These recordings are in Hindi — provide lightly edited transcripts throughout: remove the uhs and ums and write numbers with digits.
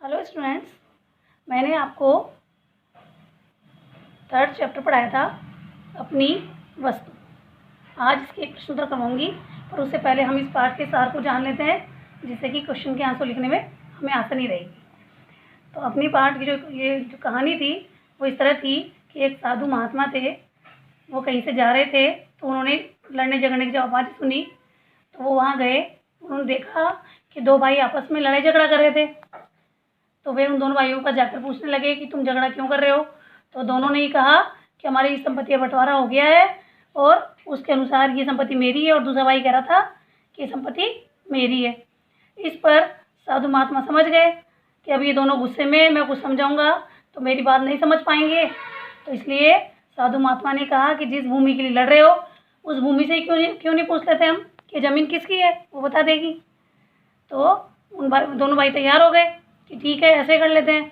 हेलो स्टूडेंट्स, मैंने आपको थर्ड चैप्टर पढ़ाया था अपनी वस्तु। आज इसके एक प्रश्न उत्तर करवाऊंगी, पर उससे पहले हम इस पाठ के सार को जान लेते हैं, जिससे कि क्वेश्चन के आंसर लिखने में हमें आसानी रहेगी। तो अपनी पाठ की जो कहानी थी वो इस तरह थी कि एक साधु महात्मा थे। वो कहीं से जा रहे थे तो उन्होंने लड़ने झगड़ने की जब आवाज़ सुनी तो वो वहाँ गए। उन्होंने देखा कि दो भाई आपस में लड़ाई झगड़ा कर रहे थे। तो वे उन दोनों भाइयों का जाकर पूछने लगे कि तुम झगड़ा क्यों कर रहे हो। तो दोनों ने ही कहा कि हमारी संपत्ति का बंटवारा हो गया है और उसके अनुसार ये संपत्ति मेरी है, और दूसरा भाई कह रहा था कि ये संपत्ति मेरी है। इस पर साधु महात्मा समझ गए कि अब ये दोनों गुस्से में, मैं कुछ समझाऊंगा तो मेरी बात नहीं समझ पाएंगे। तो इसलिए साधु महात्मा ने कहा कि जिस भूमि के लिए लड़ रहे हो उस भूमि से क्यों नहीं पूछ लेते हम कि ज़मीन किसकी है, वो बता देगी। तो दोनों भाई तैयार हो गए कि ठीक है, ऐसे कर लेते हैं।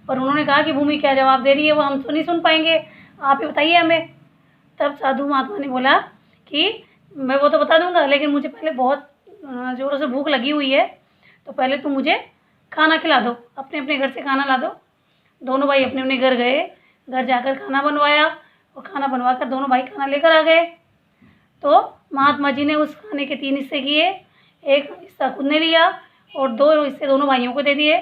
पर उन्होंने कहा कि भूमि क्या जवाब दे रही है वो हम तो नहीं सुन पाएंगे, आप ही बताइए हमें। तब साधु महात्मा ने बोला कि मैं वो तो बता दूंगा, लेकिन मुझे पहले बहुत ज़ोरों से भूख लगी हुई है, तो पहले तुम मुझे खाना खिला दो, अपने अपने घर से खाना ला दो। दोनों भाई अपने अपने घर गए, घर जाकर खाना बनवाया और खाना बनवा कर दोनों भाई खाना लेकर आ गए। तो महात्मा जी ने उस खाने के 3 हिस्से किए, एक हिस्सा खुद ने लिया और 2 हिस्से दोनों भाइयों को दे दिए।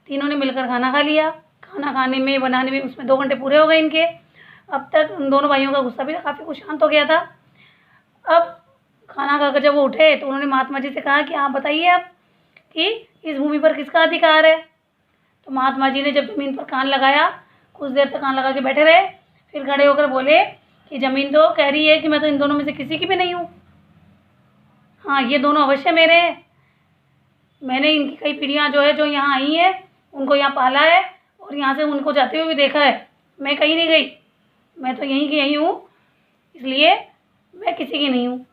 तीनों ने मिलकर खाना खा लिया। खाना खाने में, बनाने में उसमें 2 घंटे पूरे हो गए इनके। अब तक उन दोनों भाइयों का गुस्सा भी काफ़ी कुछ शांत हो गया था। अब खाना खाकर जब वो उठे तो उन्होंने महात्मा जी से कहा कि आप बताइए अब कि इस भूमि पर किसका अधिकार है। तो महात्मा जी ने जब ज़मीन पर कान लगाया, कुछ देर तक कान लगा के बैठे रहे, फिर खड़े होकर बोले कि ज़मीन तो कह रही है कि मैं तो इन दोनों में से किसी की भी नहीं हूँ। हाँ, ये दोनों अवश्य मेरे हैं। मैंने इनकी कई पीढ़ियाँ जो यहाँ आई हैं उनको यहाँ पाला है और यहाँ से उनको जाते हुए भी देखा है। मैं कहीं नहीं गई, मैं तो यहीं की यहीं हूँ, इसलिए मैं किसी की नहीं हूँ।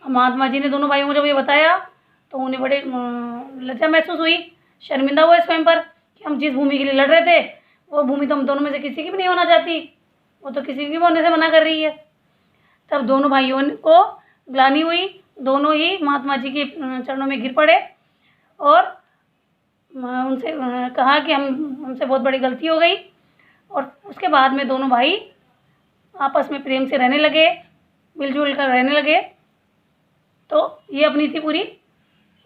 महात्मा जी ने दोनों भाइयों को जब ये बताया तो उन्हें बड़े लज्जा महसूस हुई, शर्मिंदा हुए स्वयं पर कि हम जिस भूमि के लिए लड़ रहे थे वो भूमि तो हम दोनों में से किसी की भी नहीं होना चाहती, वो तो किसी की भी होने से मना कर रही है। तब दोनों भाइयों को ग्लानि हुई, दोनों ही महात्मा जी के चरणों में गिर पड़े और उनसे कहा कि हमसे बहुत बड़ी गलती हो गई। और उसके बाद में दोनों भाई आपस में प्रेम से रहने लगे, मिलजुल कर रहने लगे। तो ये अपनी थी पूरी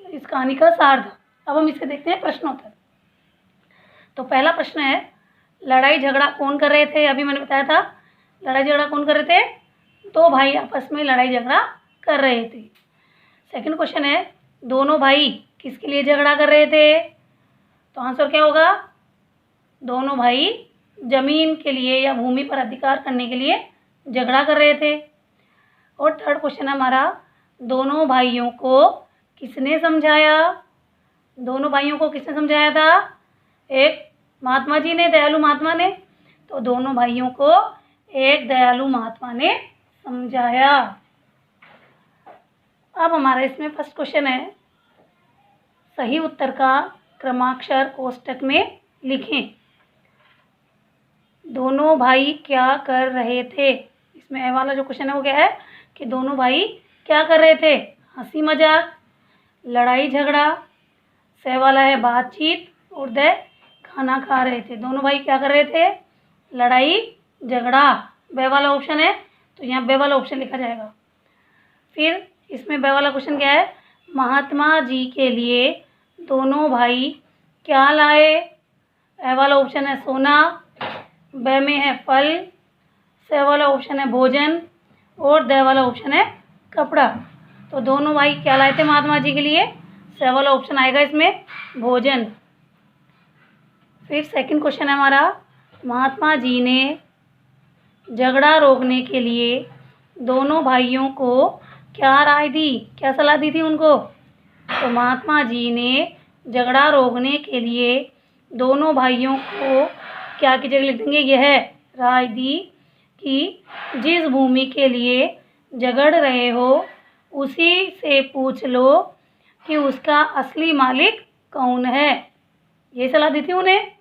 इस कहानी का सार था। अब हम इसके देखते हैं प्रश्नोत्तर। तो पहला प्रश्न है, लड़ाई झगड़ा कौन कर रहे थे। अभी मैंने बताया था लड़ाई झगड़ा कौन कर रहे थे, 2 भाई आपस में लड़ाई झगड़ा कर रहे थे। सेकंड क्वेश्चन है, दोनों भाई किसके लिए झगड़ा कर रहे थे। तो आंसर क्या होगा, दोनों भाई जमीन के लिए या भूमि पर अधिकार करने के लिए झगड़ा कर रहे थे। और थर्ड क्वेश्चन है हमारा, दोनों भाइयों को किसने समझाया। दोनों भाइयों को किसने समझाया था, एक महात्मा जी ने, दयालु महात्मा ने। तो दोनों भाइयों को एक दयालु महात्मा ने समझाया। अब हमारा इसमें फर्स्ट क्वेश्चन है, सही उत्तर का क्रमाक्षर कोष्टक में लिखें। दोनों भाई क्या कर रहे थे। इसमें ए वाला जो क्वेश्चन है वो क्या है कि दोनों भाई क्या कर रहे थे, हंसी मजाक, लड़ाई झगड़ा। से वाला है बातचीत और द खाना खा रहे थे। दोनों भाई क्या कर रहे थे, लड़ाई झगड़ा। बे वाला ऑप्शन है तो यहाँ बे वाला ऑप्शन लिखा जाएगा। फिर इसमें बे वाला क्वेश्चन क्या है, महात्मा जी के लिए दोनों भाई क्या लाए। ए वाला ऑप्शन है सोना, बे में है फल, से वाला ऑप्शन है भोजन और द वाला ऑप्शन है कपड़ा। तो दोनों भाई क्या लाए थे महात्मा जी के लिए, से वाला ऑप्शन आएगा इसमें भोजन। फिर सेकंड क्वेश्चन है हमारा, महात्मा जी ने झगड़ा रोकने के लिए दोनों भाइयों को क्या राय दी, क्या सलाह दी थी उनको। तो महात्मा जी ने झगड़ा रोकने के लिए दोनों भाइयों को क्या की जगह लिख देंगे, यह राय दी कि जिस भूमि के लिए झगड़ रहे हो उसी से पूछ लो कि उसका असली मालिक कौन है। ये सलाह दी थी उन्हें।